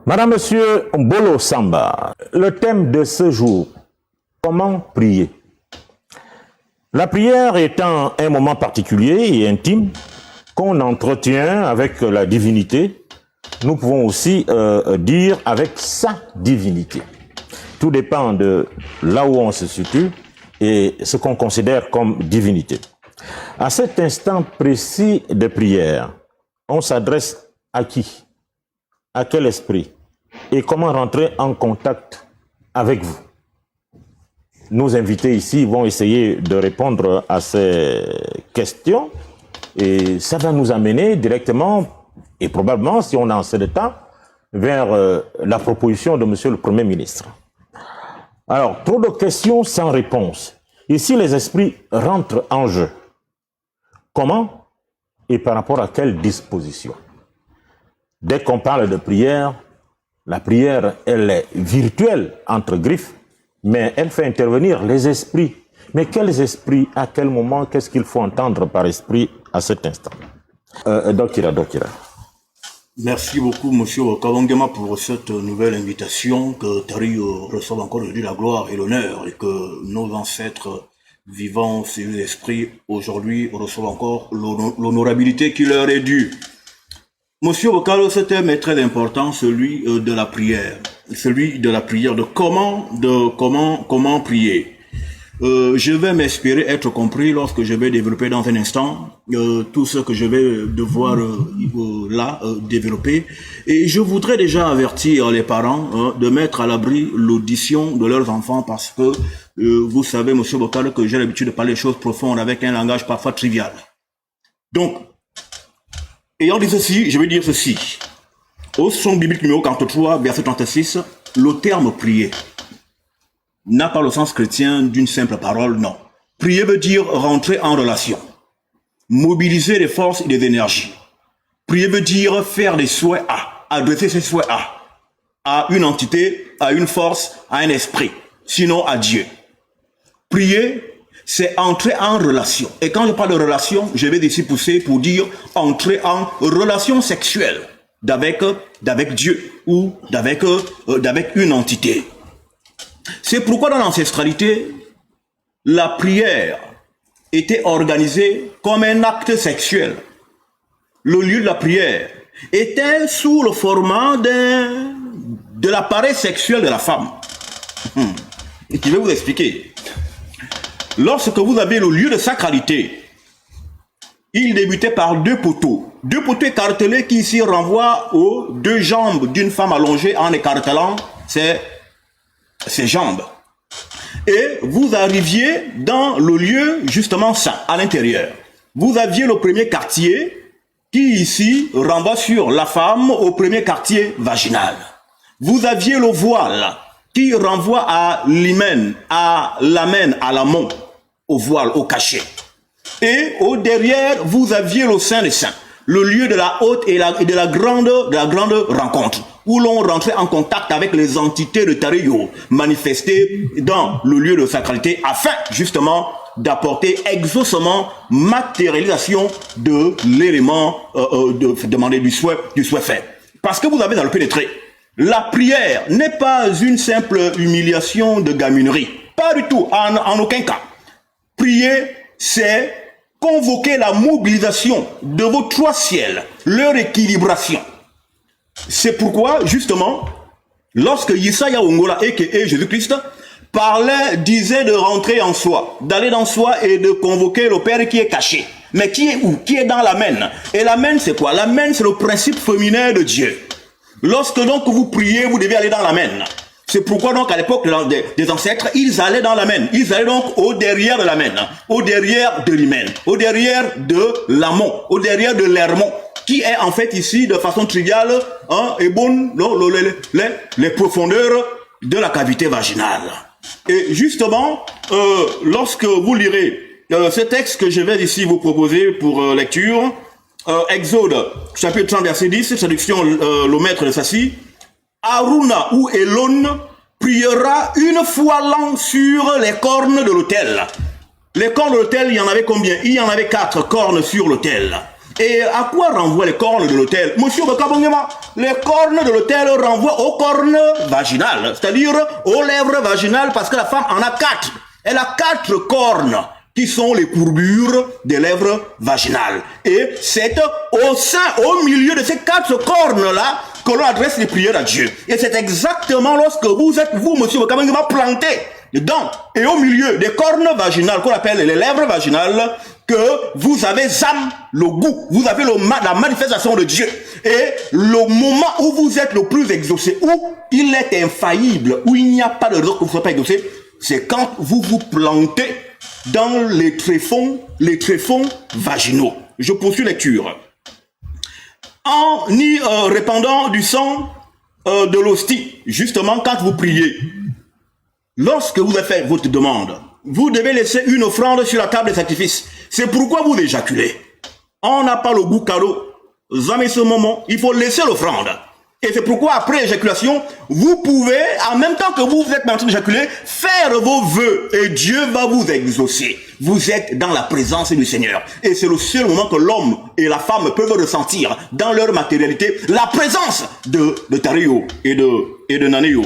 Madame, Monsieur Mbolo Samba, le thème de ce jour, comment prier? La prière étant un moment particulier et intime qu'on entretient avec la divinité, nous pouvons aussi dire avec sa divinité. Tout dépend de là où on se situe et ce qu'on considère comme divinité. À cet instant précis de prière, on s'adresse à qui? À quel esprit? Et comment rentrer en contact avec vous? Nos invités ici vont essayer de répondre à ces questions et ça va nous amener directement et probablement, si on a assez de temps, vers la proposition de Monsieur le Premier ministre. Alors, trop de questions sans réponse. Ici, les esprits rentrent en jeu. Comment et par rapport à quelle disposition? Dès qu'on parle de prière, la prière, elle est virtuelle, entre griffes, mais elle fait intervenir les esprits. Mais quels esprits, à quel moment, qu'est-ce qu'il faut entendre par esprit à cet instant? Dokira. Merci beaucoup, Monsieur Kawangema, pour cette nouvelle invitation, que Tari reçoive encore aujourd'hui la gloire et l'honneur, et que nos ancêtres vivants, ces esprits, aujourd'hui reçoivent encore l'honorabilité qui leur est due. Monsieur Bokalo, ce thème est très important, celui de la prière. De comment prier. Je vais m'espérer être compris lorsque je vais développer dans un instant tout ce que je vais devoir développer. Et je voudrais déjà avertir les parents de mettre à l'abri l'audition de leurs enfants parce que vous savez, Monsieur Bokalo, que j'ai l'habitude de parler des choses profondes avec un langage parfois trivial. Donc, ayant dit ceci, je vais dire ceci. Au son biblique numéro 43, verset 36, le terme prier n'a pas le sens chrétien d'une simple parole, non. Prier veut dire rentrer en relation, mobiliser des forces et des énergies. Prier veut dire faire des souhaits adresser ses souhaits à une entité, à une force, à un esprit, sinon à Dieu. Prier, c'est entrer en relation. Et quand je parle de relation, je vais ici pousser pour dire entrer en relation sexuelle d'avec Dieu ou d'avec une entité. C'est pourquoi dans l'ancestralité, la prière était organisée comme un acte sexuel. Le lieu de la prière était sous le format de l'appareil sexuel de la femme. Et je vais vous expliquer. Lorsque vous avez le lieu de sacralité, il débutait par deux poteaux écartelés qui ici renvoient aux deux jambes d'une femme allongée en écartelant ses jambes. Et vous arriviez dans le lieu justement saint, à l'intérieur. Vous aviez le premier quartier qui ici renvoie sur la femme au premier quartier vaginal. Vous aviez le voile qui renvoie à l'hymen, à l'amen, à l'amont, au voile, au cachet. Et au derrière, vous aviez le Saint des Saints, le lieu de la haute et de la grande rencontre, où l'on rentrait en contact avec les entités de Tariyo manifestées dans le lieu de sacralité, afin justement d'apporter exaucement matérialisation de l'élément demandé du souhait fait. Parce que vous avez dans le pénétré, la prière n'est pas une simple humiliation de gaminerie. Pas du tout, en aucun cas. Prier, c'est convoquer la mobilisation de vos trois ciels, leur équilibration. C'est pourquoi, justement, lorsque Yesaya Ongola et Jésus-Christ disait de rentrer en soi, d'aller dans soi et de convoquer le Père qui est caché. Mais qui est où? Qui est dans l'amen? Et l'amen, c'est quoi? L'amen, c'est le principe féminin de Dieu. Lorsque donc vous priez, vous devez aller dans l'amen. C'est pourquoi donc à l'époque des ancêtres, ils allaient dans l'amen. Ils allaient donc au derrière de l'amen, au derrière de l'hymen, au derrière de l'amont, au derrière de l'hermon, qui est en fait ici de façon triviale, et bon, les profondeurs de la cavité vaginale. Et justement, lorsque vous lirez ce texte que je vais ici vous proposer pour lecture, Exode, chapitre 30, verset 10, traduction le maître de Sassi, Aruna ou Elon priera une fois l'an sur les cornes de l'autel. Les cornes de l'autel, il y en avait combien? Il y en avait 4 cornes sur l'autel. Et à quoi renvoient les cornes de l'autel? Monsieur Bakabongema, les cornes de l'autel renvoient aux cornes vaginales, c'est-à-dire aux lèvres vaginales, parce que la femme en a 4. Elle a 4 cornes qui sont les courbures des lèvres vaginales. Et c'est au milieu de ces 4 cornes-là, que l'on adresse les prières à Dieu. Et c'est exactement lorsque vous êtes, vous, monsieur Bakabongema, planté dedans et au milieu des cornes vaginales, qu'on appelle les lèvres vaginales, que vous avez le goût, vous avez la manifestation de Dieu. Et le moment où vous êtes le plus exaucé, où il est infaillible, où il n'y a pas de raison que vous ne soyez pas exaucé, c'est quand vous vous plantez dans les tréfonds vaginaux. Je poursuis lecture. En y répandant du sang de l'hostie, justement quand vous priez, lorsque vous avez fait votre demande, vous devez laisser une offrande sur la table de sacrifice. C'est pourquoi vous éjaculez. On n'a pas le goût cadeau. Jamais ce moment, il faut laisser l'offrande. Et c'est pourquoi après l'éjaculation, vous pouvez, en même temps que vous êtes en train d'éjaculer, faire vos vœux et Dieu va vous exaucer. Vous êtes dans la présence du Seigneur. Et c'est le seul moment que l'homme et la femme peuvent ressentir dans leur matérialité la présence de Tario et de Nanéo.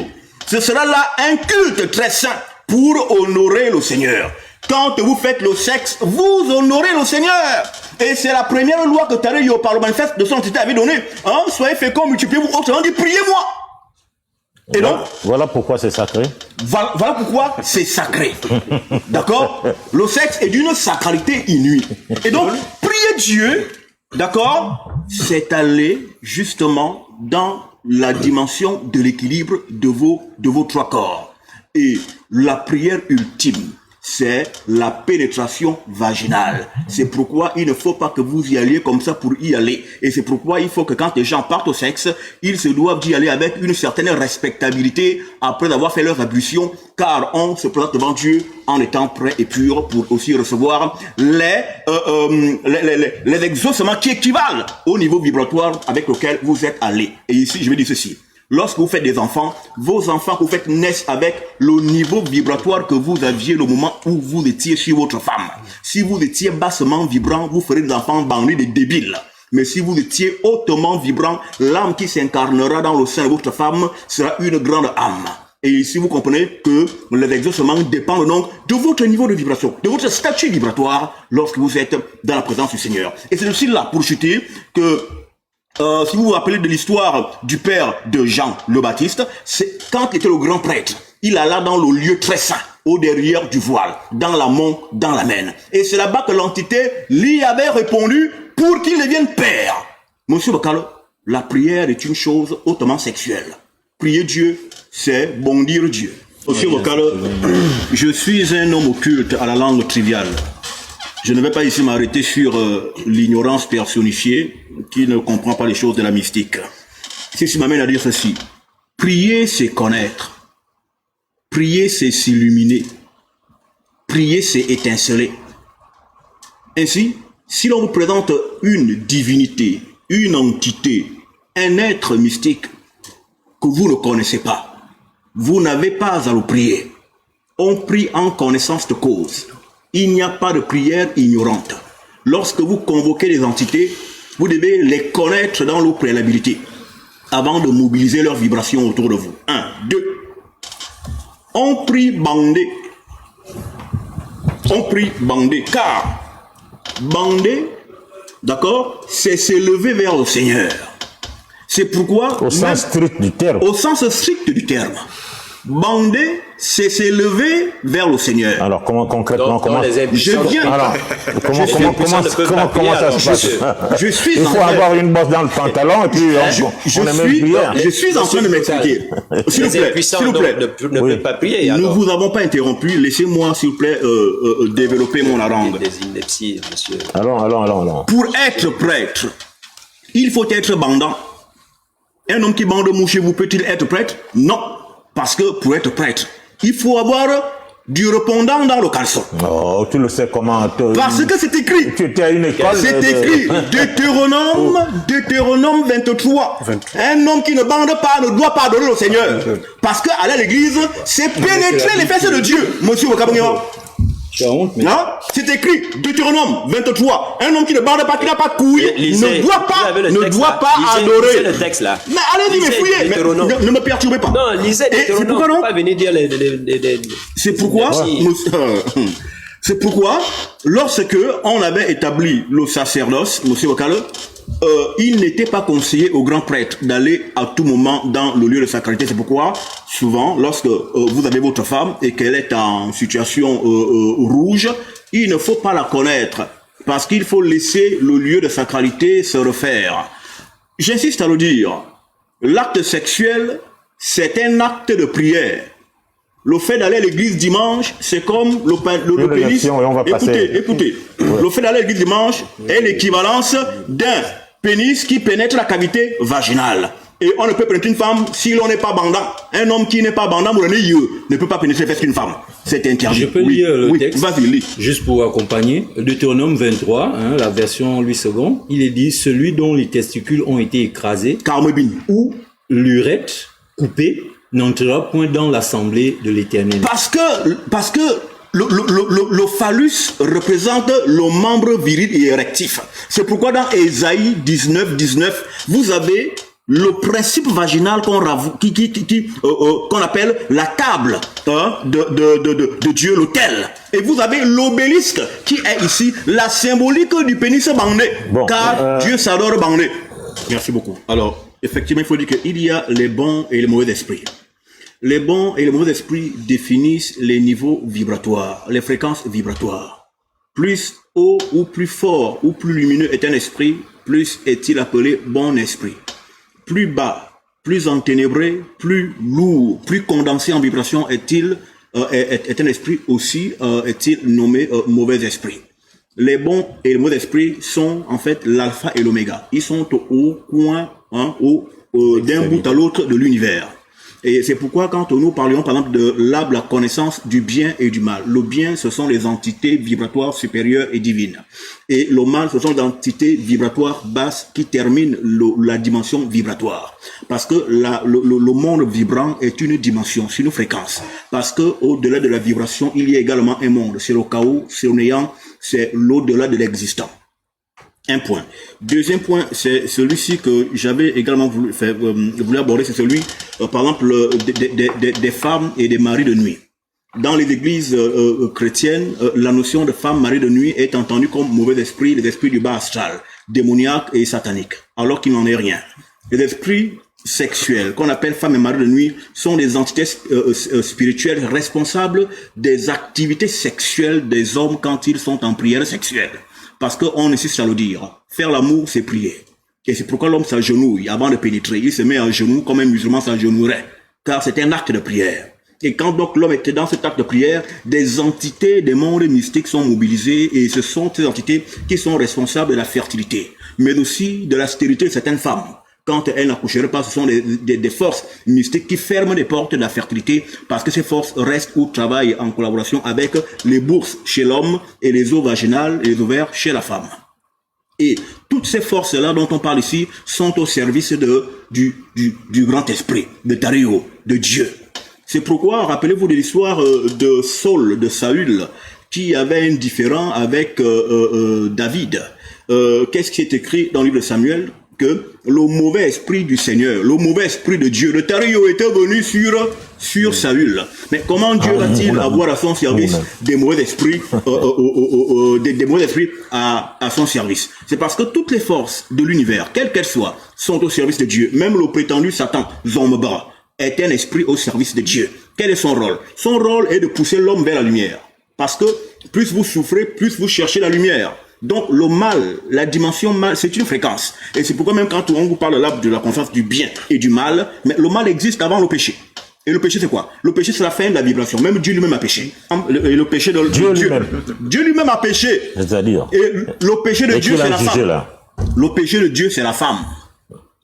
Ce sera là un culte très saint pour honorer le Seigneur. Quand vous faites le sexe, vous honorez le Seigneur. Et c'est la première loi que Tario, par le manifeste de son entité, avait donnée. Hein? Soyez féconds, multipliez-vous, autrement dit, priez-moi. Et donc, voilà pourquoi c'est sacré. Voilà pourquoi c'est sacré. D'accord? Le sexe est d'une sacralité inouïe. Et donc, prier Dieu, d'accord, c'est aller justement dans la dimension de l'équilibre de vos 3 corps. Et la prière ultime, c'est la pénétration vaginale. C'est pourquoi il ne faut pas que vous y alliez comme ça pour y aller. Et c'est pourquoi il faut que quand les gens partent au sexe, ils se doivent d'y aller avec une certaine respectabilité après avoir fait leurs ablutions, car on se présente devant Dieu en étant prêt et pur pour aussi recevoir les exaucements qui équivalent au niveau vibratoire avec lequel vous êtes allé. Et ici, je vais dire ceci. Lorsque vous faites des enfants, vos enfants que vous faites naissent avec le niveau vibratoire que vous aviez le moment où vous étiez sur votre femme. Si vous étiez bassement vibrant, vous ferez des enfants bandits, des débiles. Mais si vous étiez hautement vibrant, l'âme qui s'incarnera dans le sein de votre femme sera une grande âme. Et ici, vous comprenez que les exaucements dépendent donc de votre niveau de vibration, de votre statut vibratoire lorsque vous êtes dans la présence du Seigneur. Et c'est aussi là, pour chuter, que si vous vous rappelez de l'histoire du père de Jean le Baptiste, c'est quand il était le grand prêtre, il alla dans le lieu très saint, au derrière du voile, dans l'amont, dans l'amen. Et c'est là-bas que l'entité lui avait répondu pour qu'il devienne père. Monsieur Bakalo, la prière est une chose hautement sexuelle. Prier Dieu, c'est bondir Dieu. Monsieur Bakalo, je suis un homme occulte à la langue triviale. Je ne vais pas ici m'arrêter sur l'ignorance personnifiée qui ne comprend pas les choses de la mystique. Ceci m'amène à dire ceci. Prier, c'est connaître. Prier, c'est s'illuminer. Prier, c'est étinceler. Ainsi, si l'on vous présente une divinité, une entité, un être mystique que vous ne connaissez pas, vous n'avez pas à le prier. On prie en connaissance de cause. Il n'y a pas de prière ignorante. Lorsque vous convoquez les entités, vous devez les connaître dans leur préalabilité avant de mobiliser leurs vibrations autour de vous. 1, 2. On prie bandé. On prie bandé, car bandé, d'accord, c'est s'élever vers le Seigneur. C'est pourquoi... Au sens strict du terme. Au sens strict du terme. Bander, c'est s'élever vers le Seigneur. Alors, concrètement, comment je viens. Alors, comment ça se passe? Il faut avoir une bosse dans le pantalon et puis je suis en train de m'expliquer. S'il vous plaît, ne peut pas prier. Nous vous avons pas interrompu. Laissez-moi, s'il vous plaît, développer mon harangue. Des inepties, monsieur. Allons. Pour être prêtre, il faut être bandant. Un homme qui bande mouché, vous peut-il être prêtre? Non. Parce que pour être prêtre, il faut avoir du répondant dans le caleçon. Oh, tu le sais comment. Parce que c'est écrit. Tu étais à une école. C'est écrit. Deutéronome 23. Un homme qui ne bande pas ne doit pas adorer le Seigneur. Parce que aller à l'église, c'est pénétrer les fesses de Dieu. Monsieur Wakabongema. Tu as honte, mais... Non, c'est écrit, Deutéronome 23. Un homme qui ne bande pas, qui n'a pas de couille, ne doit pas adorer. Lisez le texte là. Mais allez-y, mais fouillez. Mais ne me perturbez pas. Non, lisez Deutéronome. C'est pourquoi non? Pas venir dire C'est pourquoi, c'est pourquoi, lorsque on avait établi le sacerdoce, monsieur Bokale, il n'était pas conseillé au grand prêtre d'aller à tout moment dans le lieu de sacralité. C'est pourquoi, souvent, lorsque vous avez votre femme et qu'elle est en situation rouge, il ne faut pas la connaître parce qu'il faut laisser le lieu de sacralité se refaire. J'insiste à le dire, l'acte sexuel, c'est un acte de prière. Le fait d'aller à l'église dimanche, c'est comme le pénis. Écoutez. Le fait d'aller à l'église dimanche est l'équivalence d'un pénis qui pénètre la cavité vaginale. Et on ne peut pénétrer une femme si l'on n'est pas bandant. Un homme qui n'est pas bandant, ne peut pas pénétrer une femme. C'est interdit. Je peux lire le texte, vas-y, lis. Juste pour accompagner. Deutéronome 23, la version Louis II, il est dit, celui dont les testicules ont été écrasés ou l'urètre coupé n'entrera point dans l'assemblée de l'Éternel. Parce que le phallus représente le membre viril et érectif. C'est pourquoi dans Ésaïe 19, vous avez le principe vaginal qu'on appelle la table de Dieu, l'autel. Et vous avez l'obélisque qui est ici, la symbolique du pénis bandé. Bon, car Dieu s'adore bandé. Merci beaucoup. Alors, effectivement, il faut dire qu'il y a les bons et les mauvais esprits. Les bons et les mauvais esprits définissent les niveaux vibratoires, les fréquences vibratoires. Plus haut ou plus fort ou plus lumineux est un esprit, plus est-il appelé bon esprit. Plus bas, plus enténébré, plus lourd, plus condensé en vibration est un esprit aussi, est-il nommé mauvais esprit. Les bons et les mauvais esprits sont en fait l'alpha et l'oméga. Ils sont au coin, d'un bout à l'autre de l'univers. Et c'est pourquoi quand nous parlions par exemple de l'arbre, la connaissance du bien et du mal. Le bien, ce sont les entités vibratoires supérieures et divines. Et le mal, ce sont les entités vibratoires basses qui terminent la dimension vibratoire. Parce que le monde vibrant est une dimension, c'est une fréquence. Parce que au-delà de la vibration, il y a également un monde. C'est le chaos, c'est le néant, c'est l'au-delà de l'existant. Un point. Deuxième point, c'est celui-ci que j'avais également voulu aborder, c'est celui, par exemple, des femmes et des maris de nuit. Dans les églises chrétiennes, la notion de femme, mari de nuit est entendue comme mauvais esprit, les esprits du bas astral, démoniaque et satanique, alors qu'il n'en est rien. Les esprits sexuels, qu'on appelle femmes et mari de nuit, sont des entités spirituelles responsables des activités sexuelles des hommes quand ils sont en prière sexuelle. Parce qu'on insiste à le dire, faire l'amour, c'est prier. Et c'est pourquoi l'homme s'agenouille avant de pénétrer. Il se met à genoux comme un musulman s'agenouillerait. Car c'est un acte de prière. Et quand donc l'homme était dans cet acte de prière, des entités, des mondes mystiques sont mobilisés. Et ce sont ces entités qui sont responsables de la fertilité. Mais aussi de la stérilité de certaines femmes. Quand elles n'accoucheraient pas, ce sont des forces mystiques qui ferment les portes de la fertilité parce que ces forces restent ou travaillent en collaboration avec les bourses chez l'homme et les eaux vaginales et les ovaires chez la femme. Et toutes ces forces-là dont on parle ici sont au service du grand esprit, de Tario, de Dieu. C'est pourquoi, rappelez-vous de l'histoire de Saul, de Saül, qui avait un différend avec David. Qu'est-ce qui est écrit dans le livre de Samuel? Que le mauvais esprit du Seigneur, le mauvais esprit de Dieu, le Tario était venu sur Saül. Mais comment Dieu va-t-il avoir à son service des mauvais esprits, des mauvais esprits à son service? C'est parce que toutes les forces de l'univers, quelles qu'elles soient, sont au service de Dieu. Même le prétendu Satan, Zombra, est un esprit au service de Dieu. Quel est son rôle? Son rôle est de pousser l'homme vers la lumière. Parce que plus vous souffrez, plus vous cherchez la lumière. Donc le mal, la dimension mal, c'est une fréquence. Et c'est pourquoi même quand on vous parle là de la conscience du bien et du mal, mais le mal existe avant le péché. Et le péché c'est quoi? Le péché c'est la fin de la vibration. Même Dieu lui-même a péché. Et le péché de Dieu lui-même a péché. C'est-à-dire. Et le péché de Dieu c'est la femme. Le péché de Dieu c'est la femme.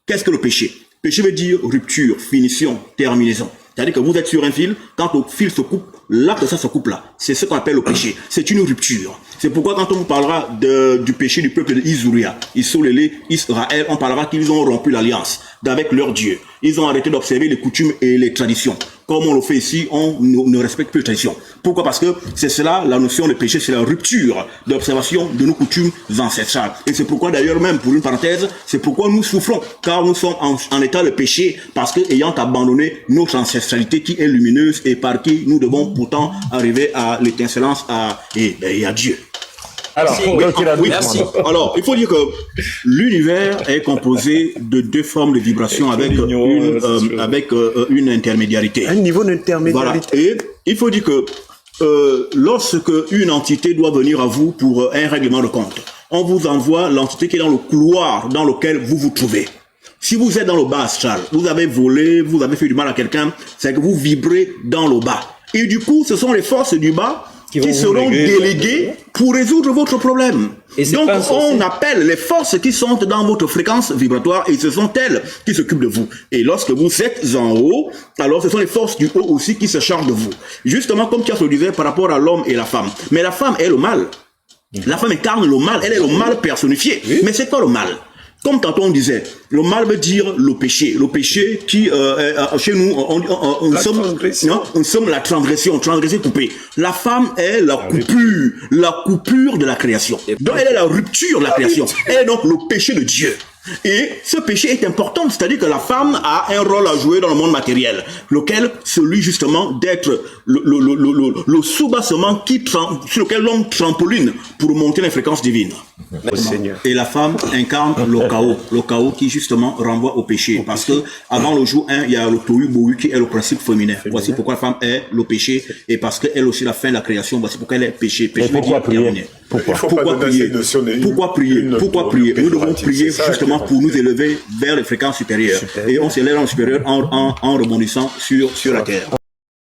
Qu'est-ce que le péché? Péché veut dire rupture, finition, terminaison. C'est-à-dire que vous êtes sur un fil, quand le fil se coupe, là que ça se coupe là, c'est ce qu'on appelle le péché. C'est une rupture. C'est pourquoi quand on vous parlera du péché du peuple d'Isouria, Isolélé, Israël, on parlera qu'ils ont rompu l'alliance avec leur Dieu. Ils ont arrêté d'observer les coutumes et les traditions. comme on le fait ici, on ne respecte plus les traditions. Pourquoi? Parce que c'est cela, la notion de péché, c'est la rupture de l'observation de nos coutumes ancestrales. Et c'est pourquoi d'ailleurs même, pour une parenthèse, c'est pourquoi nous souffrons, car nous sommes en état de péché, parce que ayant abandonné notre ancestralité qui est lumineuse et par qui nous devons pourtant arriver à l'étincelance et à Dieu. Alors, Merci. Alors, il faut dire que l'univers est composé de deux formes de vibration avec une intermédiarité. Un niveau d'intermédiarité. Voilà. Et il faut dire que lorsque une entité doit venir à vous pour un règlement de compte, on vous envoie l'entité qui est dans le couloir dans lequel vous vous trouvez. Si vous êtes dans le bas astral, vous avez volé, vous avez fait du mal à quelqu'un, c'est que vous vibrez dans le bas. Et du coup, ce sont les forces du bas qui seront déléguées pour résoudre votre problème. Donc, on appelle les forces qui sont dans votre fréquence vibratoire et ce sont elles qui s'occupent de vous. Et lorsque vous êtes en haut, alors ce sont les forces du haut aussi qui se chargent de vous. Justement, comme tu as le disais par rapport à l'homme et la femme. Mais la femme est le mal. La femme incarne le mal, elle est le mal personnifié. Oui. Mais c'est quoi le mal? Comme tantôt on disait, le mal veut dire le péché. Le péché qui, chez nous, nous sommes la transgression coupée. La femme est la coupure de la création. Donc elle est la rupture de la création. Elle est donc le péché de Dieu. Et ce péché est important, c'est-à-dire que la femme a un rôle à jouer dans le monde matériel, lequel, celui justement d'être le soubassement sur lequel l'homme trampoline pour monter les fréquences divines. Et la femme incarne le chaos qui justement renvoie au péché, parce que avant le jour 1, il y a le tohu bohu qui est le principe féminin. Voici pourquoi la femme est le péché, et parce qu'elle aussi la fin de la création, voici pourquoi elle est péché. Pourquoi prier? Pourquoi prier? Nous devons prier justement pour nous élever vers les fréquences supérieures. Et on s'élève en supérieur en rebondissant sur la terre.